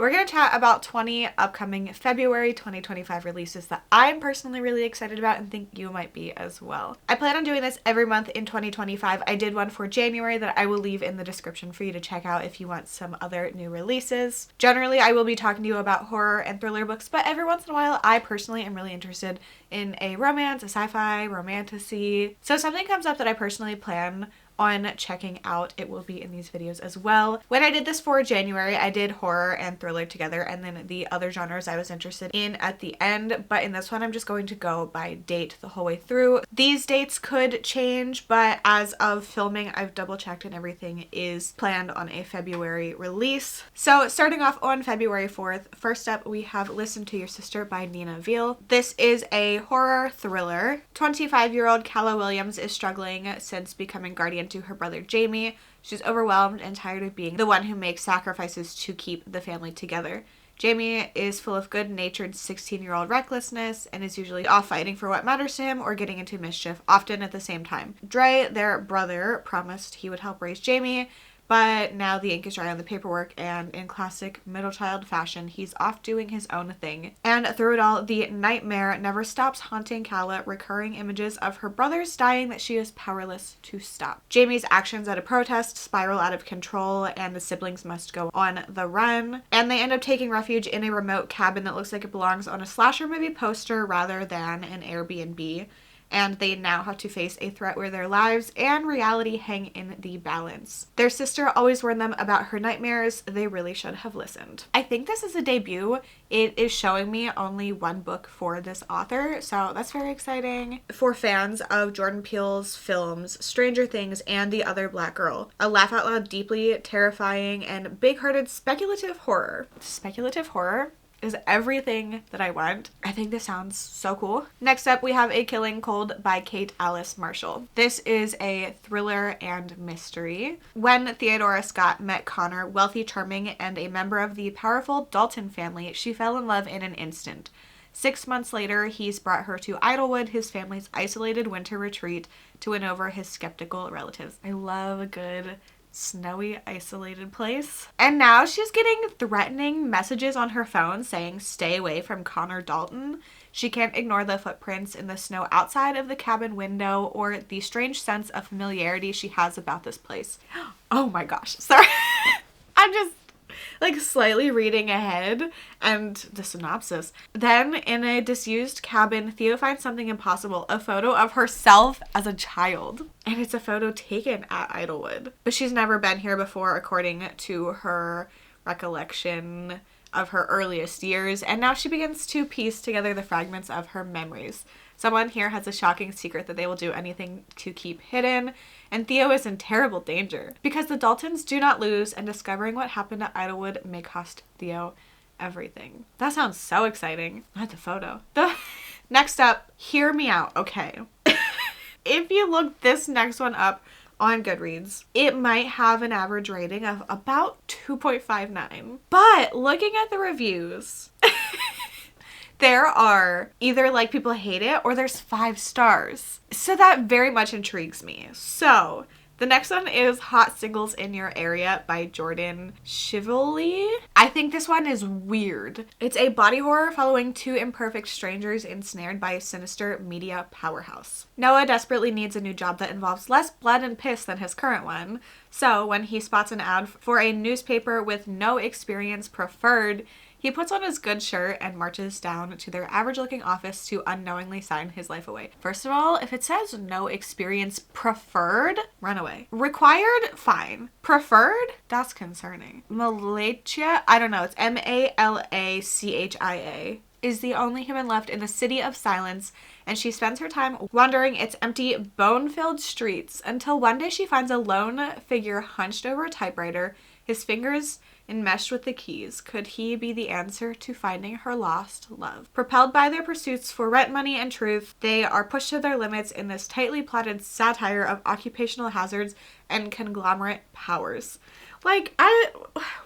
We're going to chat about 20 upcoming February 2025 releases that I'm personally really excited about and think you might be as well. I plan on doing this every month in 2025. I did one for January that I will leave in the description for you to check out if you want some other new releases. Generally, I will be talking to you about horror and thriller books, but every once in a while, I personally am really interested in a romance, a sci-fi, romantasy. So if something comes up that I personally plan on checking out, it will be in these videos as well. When I did this for January, I did horror and thriller together, and then the other genres I was interested in at the end, but in this one I'm just going to go by date the whole way through. These dates could change, but as of filming, I've double checked and everything is planned on a February release. So starting off on February 4th, first up we have Listen to Your Sister by Nina Veal. This is a horror thriller. 25-year-old Calla Williams is struggling since becoming guardian to her brother Jamie. She's overwhelmed and tired of being the one who makes sacrifices to keep the family together. Jamie is full of good-natured 16-year-old recklessness and is usually off fighting for what matters to him or getting into mischief, often at the same time. Dre, their brother, promised he would help raise Jamie, but now the ink is dry on the paperwork, and in classic middle child fashion, he's off doing his own thing. And through it all, the nightmare never stops haunting Calla, recurring images of her brothers dying that she is powerless to stop. Jamie's actions at a protest spiral out of control, and the siblings must go on the run. And they end up taking refuge in a remote cabin that looks like it belongs on a slasher movie poster rather than an Airbnb. And they now have to face a threat where their lives and reality hang in the balance. Their sister always warned them about her nightmares. They really should have listened. I think this is a debut. It is showing me only one book for this author, so that's very exciting. For fans of Jordan Peele's films Stranger Things and The Other Black Girl, a laugh-out-loud, deeply terrifying, and big-hearted speculative horror. Speculative horror is everything that I want. I think this sounds so cool. Next up, we have A Killing Cold by Kate Alice Marshall. This is a thriller and mystery. When Theodora Scott met Connor, wealthy, charming, and a member of the powerful Dalton family, she fell in love in an instant. 6 months later, he's brought her to Idlewood, his family's isolated winter retreat, to win over his skeptical relatives. I love a good snowy, isolated place. And now she's getting threatening messages on her phone saying, "Stay away from Connor Dalton." She can't ignore the footprints in the snow outside of the cabin window or the strange sense of familiarity she has about this place. Oh my gosh, sorry. I'm just like slightly reading ahead and the synopsis. Then in a disused cabin, Theo finds something impossible, a photo of herself as a child. And it's a photo taken at Idlewood. But she's never been here before, according to her recollection of her earliest years, and now she begins to piece together the fragments of her memories. Someone here has a shocking secret that they will do anything to keep hidden, and Theo is in terrible danger because the Daltons do not lose, and discovering what happened at Idlewood may cost Theo everything. That sounds so exciting. Not the photo. Next up, hear me out, okay? If you look this next one up on Goodreads, it might have an average rating of about 2.59. But looking at the reviews, there are either like people hate it or there's 5 stars. So that very much intrigues me. So the next one is Hot Singles in Your Area by Jordan Shively. I think this one is weird. It's a body horror following 2 imperfect strangers ensnared by a sinister media powerhouse. Noah desperately needs a new job that involves less blood and piss than his current one. So when he spots an ad for a newspaper with no experience preferred, he puts on his good shirt and marches down to their average-looking office to unknowingly sign his life away. First of all, if it says no experience preferred, run away. Required, fine. Preferred? That's concerning. Malacia, I don't know, it's Malachia, is the only human left in the city of silence, and she spends her time wandering its empty, bone-filled streets until one day she finds a lone figure hunched over a typewriter, his fingers enmeshed with the keys. Could he be the answer to finding her lost love? Propelled by their pursuits for rent money and truth, they are pushed to their limits in this tightly plotted satire of occupational hazards and conglomerate powers. Like,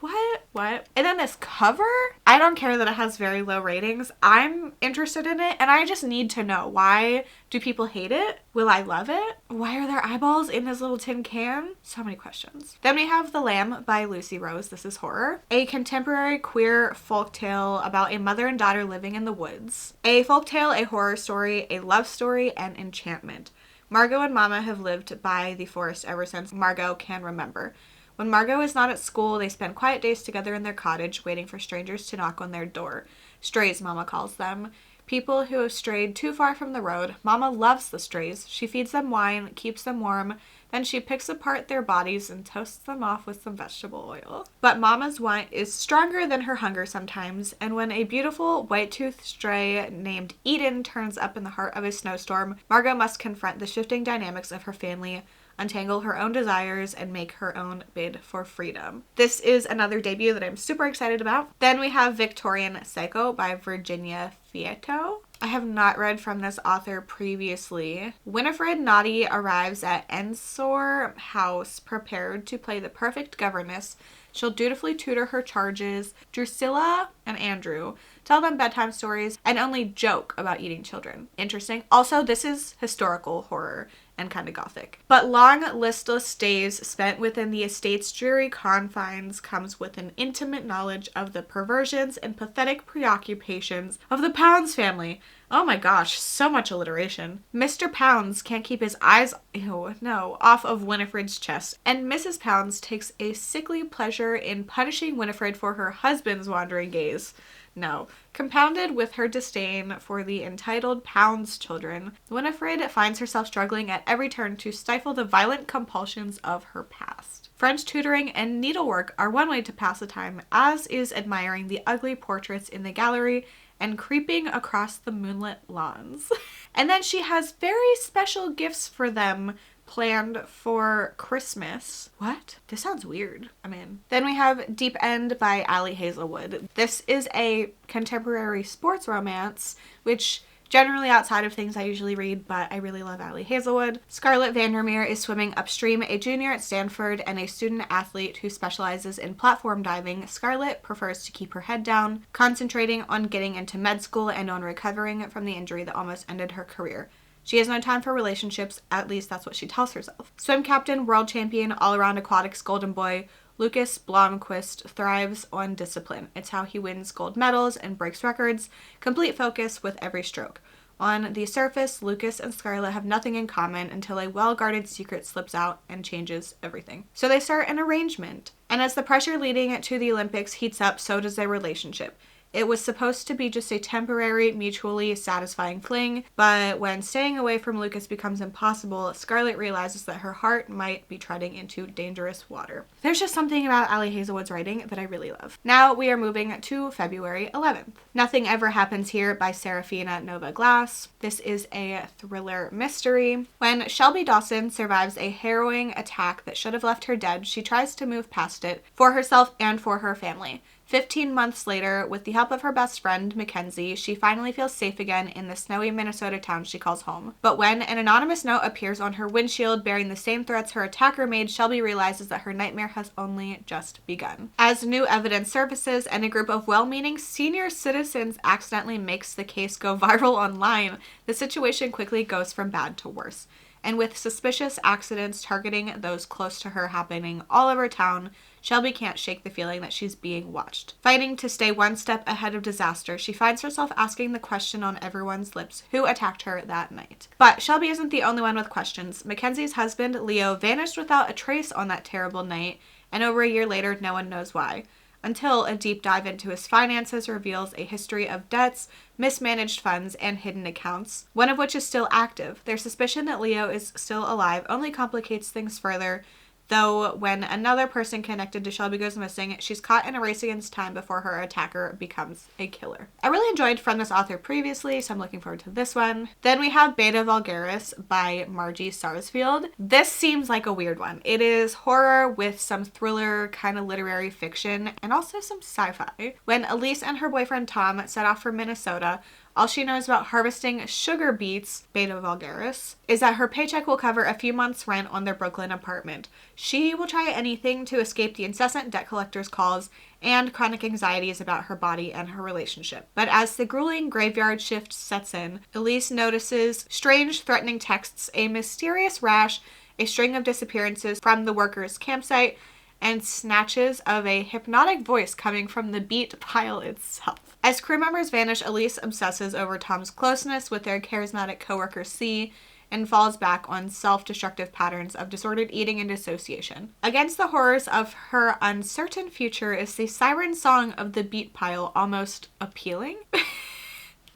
what? And then this cover, I don't care that it has very low ratings. I'm interested in it, and I just need to know, why do people hate it? Will I love it? Why are there eyeballs in this little tin can? So many questions. Then we have The Lamb by Lucy Rose. This is horror. A contemporary queer folktale about a mother and daughter living in the woods. A folktale, a horror story, a love story, and enchantment. Margot and Mama have lived by the forest ever since Margot can remember. When Margot is not at school, they spend quiet days together in their cottage, waiting for strangers to knock on their door. Strays, Mama calls them. People who have strayed too far from the road. Mama loves the strays. She feeds them wine, keeps them warm, then she picks apart their bodies and toasts them off with some vegetable oil. But Mama's wine is stronger than her hunger sometimes, and when a beautiful white-toothed stray named Eden turns up in the heart of a snowstorm, Margot must confront the shifting dynamics of her family, untangle her own desires, and make her own bid for freedom. This is another debut that I'm super excited about. Then we have Victorian Psycho by Virginia Fieto. I have not read from this author previously. Winifred Naughty arrives at Ensor House prepared to play the perfect governess. She'll dutifully tutor her charges, Drusilla and Andrew, tell them bedtime stories, and only joke about eating children. Interesting. Also, this is historical horror and kind of gothic. But long, listless days spent within the estate's dreary confines comes with an intimate knowledge of the perversions and pathetic preoccupations of the Pounds family. Oh my gosh, so much alliteration. Mr. Pounds can't keep his eyes, off of Winifred's chest, and Mrs. Pounds takes a sickly pleasure in punishing Winifred for her husband's wandering gaze. No. Compounded with her disdain for the entitled Pounds children, Winifred finds herself struggling at every turn to stifle the violent compulsions of her past. French tutoring and needlework are one way to pass the time, as is admiring the ugly portraits in the gallery and creeping across the moonlit lawns. And then she has very special gifts for them planned for Christmas. What? This sounds weird. I'm in. Then we have Deep End by Allie Hazelwood. This is a contemporary sports romance, which generally outside of things I usually read, but I really love Allie Hazelwood. Scarlett Vandermeer is swimming upstream, a junior at Stanford and a student athlete who specializes in platform diving. Scarlett prefers to keep her head down, concentrating on getting into med school and on recovering from the injury that almost ended her career. She has no time for relationships, at least that's what she tells herself. Swim captain, world champion, all-around aquatics golden boy, Lucas Blomqvist thrives on discipline. It's how he wins gold medals and breaks records. Complete focus with every stroke. On the surface, Lucas and Scarlett have nothing in common until a well-guarded secret slips out and changes everything. So they start an arrangement. And as the pressure leading to the Olympics heats up, so does their relationship. It was supposed to be just a temporary, mutually satisfying fling, but when staying away from Lucas becomes impossible, Scarlett realizes that her heart might be treading into dangerous water. There's just something about Allie Hazelwood's writing that I really love. Now we are moving to February 11th. Nothing Ever Happens Here by Serafina Nova Glass. This is a thriller mystery. When Shelby Dawson survives a harrowing attack that should have left her dead, she tries to move past it for herself and for her family. 15 months later, with the help of her best friend, Mackenzie, she finally feels safe again in the snowy Minnesota town she calls home. But when an anonymous note appears on her windshield bearing the same threats her attacker made, Shelby realizes that her nightmare has only just begun. As new evidence surfaces and a group of well-meaning senior citizens accidentally makes the case go viral online, the situation quickly goes from bad to worse. And with suspicious accidents targeting those close to her happening all over town, Shelby can't shake the feeling that she's being watched. Fighting to stay one step ahead of disaster, she finds herself asking the question on everyone's lips, who attacked her that night? But Shelby isn't the only one with questions. Mackenzie's husband, Leo, vanished without a trace on that terrible night, and over a year later, no one knows why. Until a deep dive into his finances reveals a history of debts, mismanaged funds, and hidden accounts, one of which is still active. Their suspicion that Leo is still alive only complicates things further, though when another person connected to Shelby goes missing, she's caught in a race against time before her attacker becomes a killer. I really enjoyed from this author previously, so I'm looking forward to this one. Then we have Beta Vulgaris by Margie Sarsfield. This seems like a weird one. It is horror with some thriller, kind of literary fiction, and also some sci-fi. When Elise and her boyfriend Tom set off for Minnesota All she knows about harvesting sugar beets, Beta Vulgaris, is that her paycheck will cover a few months' rent on their Brooklyn apartment. She will try anything to escape the incessant debt collector's calls and chronic anxieties about her body and her relationship. But as the grueling graveyard shift sets in, Elise notices strange, threatening texts, a mysterious rash, a string of disappearances from the workers' campsite, and snatches of a hypnotic voice coming from the beet pile itself. As crew members vanish, Elise obsesses over Tom's closeness with their charismatic coworker C, and falls back on self-destructive patterns of disordered eating and dissociation. Against the horrors of her uncertain future is the siren song of the beet pile almost appealing?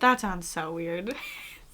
That sounds so weird.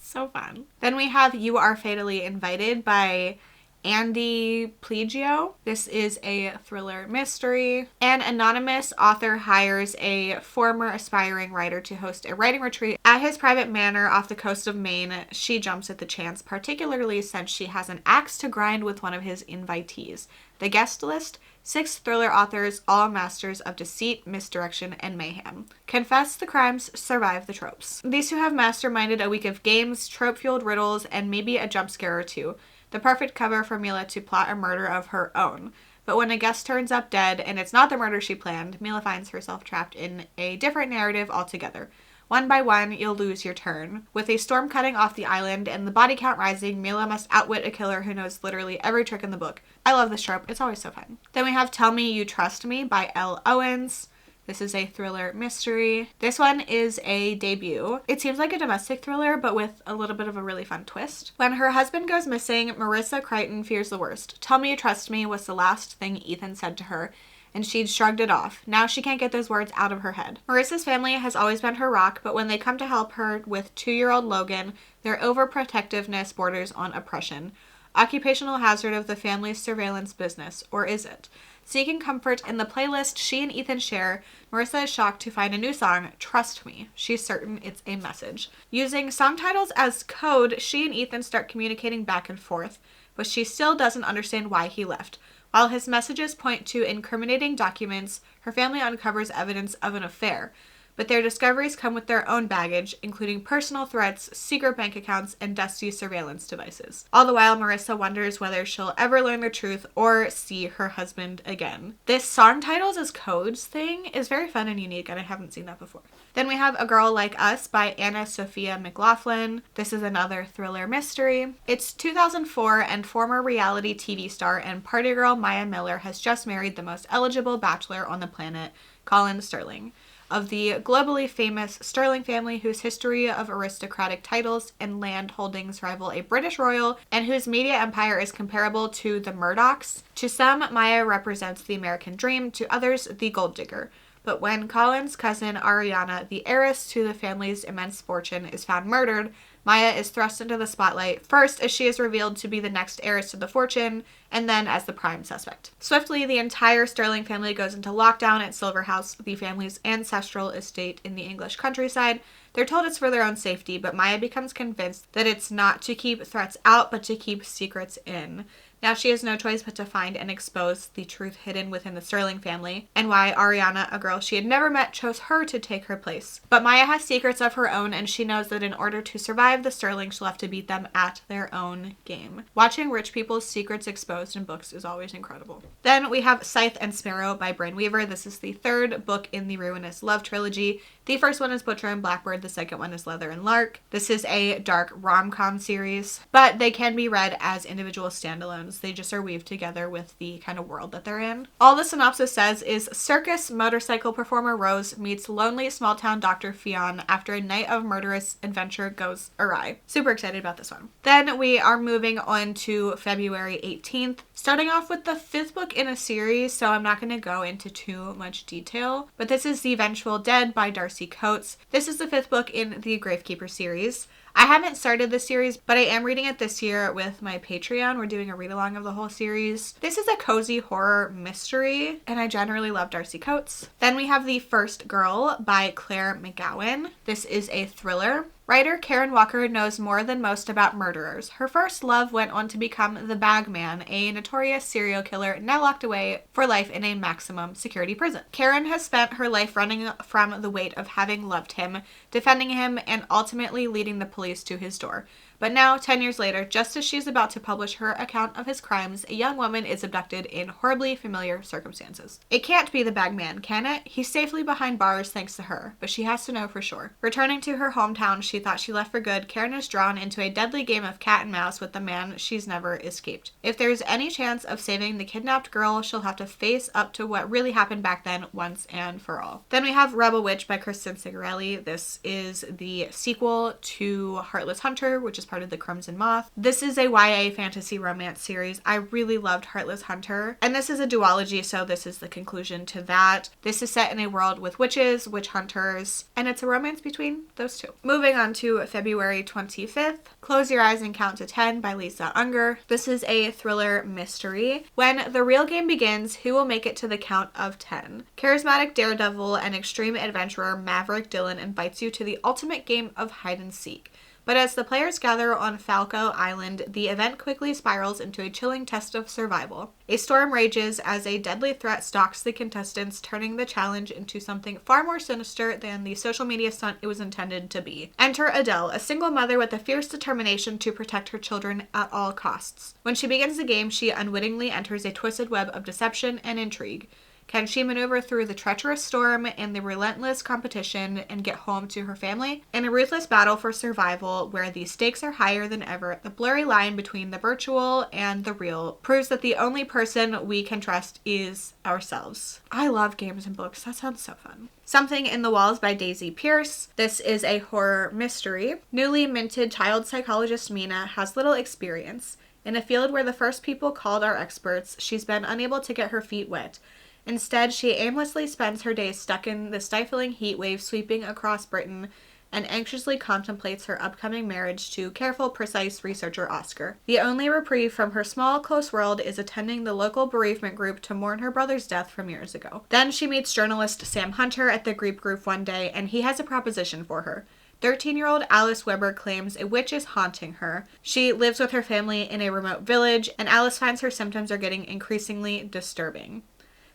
So fun. Then we have You Are Fatally Invited by Andy Plegio. This is a thriller mystery. An anonymous author hires a former aspiring writer to host a writing retreat at his private manor off the coast of Maine. She jumps at the chance, particularly since she has an axe to grind with one of his invitees. The guest list: 6 thriller authors, all masters of deceit, misdirection, and mayhem. Confess the crimes, survive the tropes. These two have masterminded a week of games, trope-fueled riddles, and maybe a jump scare or two. The perfect cover for Mila to plot a murder of her own. But when a guest turns up dead and it's not the murder she planned, Mila finds herself trapped in a different narrative altogether. One by one, you'll lose your turn. With a storm cutting off the island and the body count rising, Mila must outwit a killer who knows literally every trick in the book. I love this trope. It's always so fun. Then we have Tell Me You Trust Me by L. Owens. This is a thriller mystery. This one is a debut. It seems like a domestic thriller, but with a little bit of a really fun twist. When her husband goes missing, Marissa Crichton fears the worst. Tell me you trust me was the last thing Ethan said to her, and she'd shrugged it off. Now she can't get those words out of her head. Marissa's family has always been her rock, but when they come to help her with 2-year-old Logan, their overprotectiveness borders on oppression. Occupational hazard of the family's surveillance business, or is it? Seeking comfort in the playlist she and Ethan share, Marissa is shocked to find a new song, Trust Me. She's certain it's a message. Using song titles as code, she and Ethan start communicating back and forth, but she still doesn't understand why he left. While his messages point to incriminating documents, her family uncovers evidence of an affair. But their discoveries come with their own baggage, including personal threats, secret bank accounts, and dusty surveillance devices. All the while, Marissa wonders whether she'll ever learn the truth or see her husband again. This song titles as codes thing is very fun and unique, and I haven't seen that before. Then we have A Girl Like Us by Anna Sophia McLaughlin. This is another thriller mystery. It's 2004, and former reality TV star and party girl Maya Miller has just married the most eligible bachelor on the planet, Colin Sterling, of the globally famous Sterling family, whose history of aristocratic titles and land holdings rival a British royal, and whose media empire is comparable to the Murdochs. To some, Maya represents the American dream, to others, the gold digger. But when Colin's cousin Ariana, the heiress to the family's immense fortune, is found murdered, Maya is thrust into the spotlight, first as she is revealed to be the next heiress to the fortune, and then as the prime suspect. Swiftly, the entire Sterling family goes into lockdown at Silver House, the family's ancestral estate in the English countryside. They're told it's for their own safety, but Maya becomes convinced that it's not to keep threats out, but to keep secrets in. Now she has no choice but to find and expose the truth hidden within the Sterling family, and why Ariana, a girl she had never met, chose her to take her place. But Maya has secrets of her own, and she knows that in order to survive the Sterlings, she'll have to beat them at their own game. Watching rich people's secrets exposed in books is always incredible. Then we have Scythe and Sparrow by Bryn Weaver. This is the 3rd book in the Ruinous Love trilogy. The first one is Butcher and Blackbird, the second one is Leather and Lark. This is a dark rom-com series, but they can be read as individual standalones. They just are weaved together with the kind of world that they're in. All the synopsis says is circus motorcycle performer Rose meets lonely small-town Dr. Fionn after a night of murderous adventure goes awry. Super excited about this one. Then we are moving on to February 18th, starting off with the 5th book in a series, so I'm not going to go into too much detail, but this is The Vengeful Dead by Darcy Coates. This is the 5th book in the Gravekeeper series. I haven't started this series, but I am reading it this year with my Patreon. We're doing a read-along of the whole series. This is a cozy horror mystery, and I generally love Darcy Coates. Then we have The First Girl by Claire McGowan. This is a thriller. Writer Karen Walker knows more than most about murderers. Her first love went on to become the Bagman, a notorious serial killer now locked away for life in a maximum security prison. Karen has spent her life running from the weight of having loved him, defending him, and ultimately leading the police to his door. But now, 10 years later, just as she's about to publish her account of his crimes, a young woman is abducted in horribly familiar circumstances. It can't be the Bagman, can it? He's safely behind bars thanks to her, but she has to know for sure. Returning to her hometown she thought she left for good, Karen is drawn into a deadly game of cat and mouse with the man she's never escaped. If there's any chance of saving the kidnapped girl, she'll have to face up to what really happened back then once and for all. Then we have Rebel Witch by Kristen Sigarelli. This is the sequel to Heartless Hunter, which is part of the Crimson Moth. This is a YA fantasy romance series. I really loved Heartless Hunter, and this is a duology, so this is the conclusion to that. This is set in a world with witches, witch hunters, and it's a romance between those two. Moving on to February 25th, Close Your Eyes and Count to 10 by Lisa Unger. This is a thriller mystery. When the real game begins, who will make it to the count of 10? Charismatic daredevil and extreme adventurer Maverick Dillon invites you to the ultimate game of hide and seek. But as the players gather on Falco Island, the event quickly spirals into a chilling test of survival. A storm rages as a deadly threat stalks the contestants, turning the challenge into something far more sinister than the social media stunt it was intended to be. Enter Adele, a single mother with a fierce determination to protect her children at all costs. When she begins the game, she unwittingly enters a twisted web of deception and intrigue. Can she maneuver through the treacherous storm and the relentless competition and get home to her family? In a ruthless battle for survival where the stakes are higher than ever, the blurry line between the virtual and the real proves that the only person we can trust is ourselves. I love games and books. That sounds so fun. Something in the Walls by Daisy Pierce. This is a horror mystery. Newly minted child psychologist Mina has little experience. In a field where the first people called are experts, she's been unable to get her feet wet. Instead, she aimlessly spends her days stuck in the stifling heat wave sweeping across Britain and anxiously contemplates her upcoming marriage to careful, precise researcher Oscar. The only reprieve from her small, close world is attending the local bereavement group to mourn her brother's death from years ago. Then she meets journalist Sam Hunter at the grief group one day, and he has a proposition for her. 13-year-old Alice Weber claims a witch is haunting her. She lives with her family in a remote village, and Alice finds her symptoms are getting increasingly disturbing.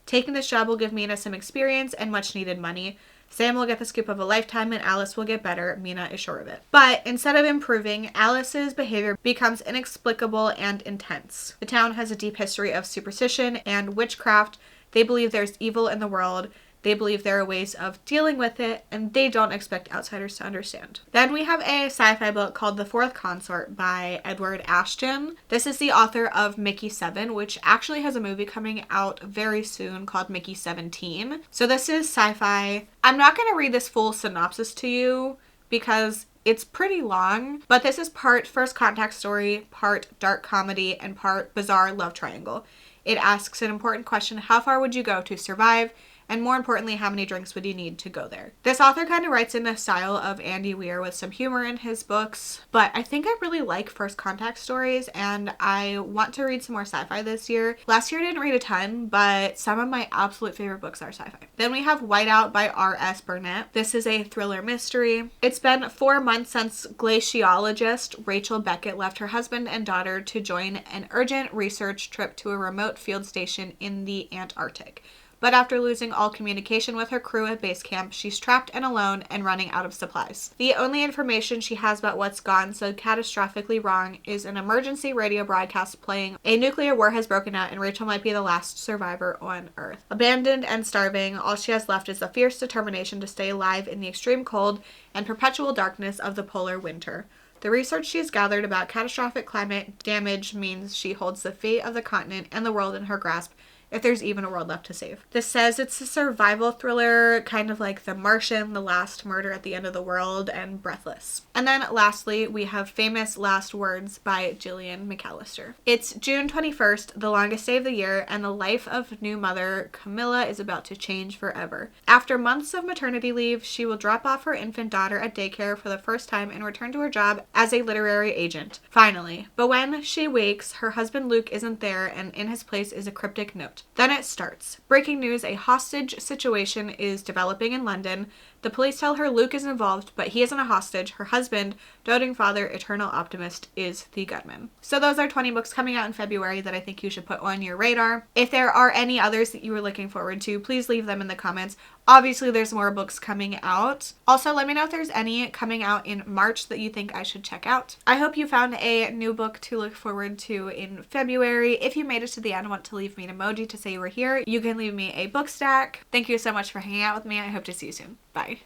Taking this job will give Mina some experience and much needed money. Sam will get the scoop of a lifetime and Alice will get better, Mina is sure of it. But instead of improving, Alice's behavior becomes inexplicable and intense. The town has a deep history of superstition and witchcraft. They believe there's evil in the world. They believe there are ways of dealing with it, and they don't expect outsiders to understand. Then we have a sci-fi book called The Fourth Consort by Edward Ashton. This is the author of Mickey 7, which actually has a movie coming out very soon called Mickey 17. So this is sci-fi. I'm not going to read this full synopsis to you because it's pretty long, but this is part first contact story, part dark comedy, and part bizarre love triangle. It asks an important question: how far would you go to survive? And more importantly, how many drinks would you need to go there? This author kind of writes in the style of Andy Weir with some humor in his books, but I think I really like first contact stories and I want to read some more sci-fi this year. Last year I didn't read a ton, but some of my absolute favorite books are sci-fi. Then we have Whiteout by R.S. Burnett. This is a thriller mystery. It's been 4 months since glaciologist Rachel Beckett left her husband and daughter to join an urgent research trip to a remote field station in the Antarctic. But after losing all communication with her crew at base camp, she's trapped and alone and running out of supplies. The only information she has about what's gone so catastrophically wrong is an emergency radio broadcast playing a nuclear war has broken out and Rachel might be the last survivor on Earth. Abandoned and starving, all she has left is a fierce determination to stay alive in the extreme cold and perpetual darkness of the polar winter. The research she's gathered about catastrophic climate damage means she holds the fate of the continent and the world in her grasp, if there's even a world left to save. This says it's a survival thriller, kind of like The Martian, The Last Murder at the End of the World, and Breathless. And then lastly, we have Famous Last Words by Gillian McAllister. It's June 21st, the longest day of the year, and the life of new mother Camilla is about to change forever. After months of maternity leave, she will drop off her infant daughter at daycare for the first time and return to her job as a literary agent. Finally. But when she wakes, her husband Luke isn't there, and in his place is a cryptic note. consort. Then it starts. Breaking news, a hostage situation is developing in London. The police tell her Luke is involved, but he isn't a hostage. Her husband, doting father, eternal optimist, is the gunman. So those are 20 books coming out in February that I think you should put on your radar. If there are any others that you were looking forward to, please leave them in the comments. Obviously, there's more books coming out. Also, let me know if there's any coming out in March that you think I should check out. I hope you found a new book to look forward to in February. If you made it to the end and want to leave me an emoji to say you were here, you can leave me a book stack. Thank you so much for hanging out with me. I hope to see you soon. Bye.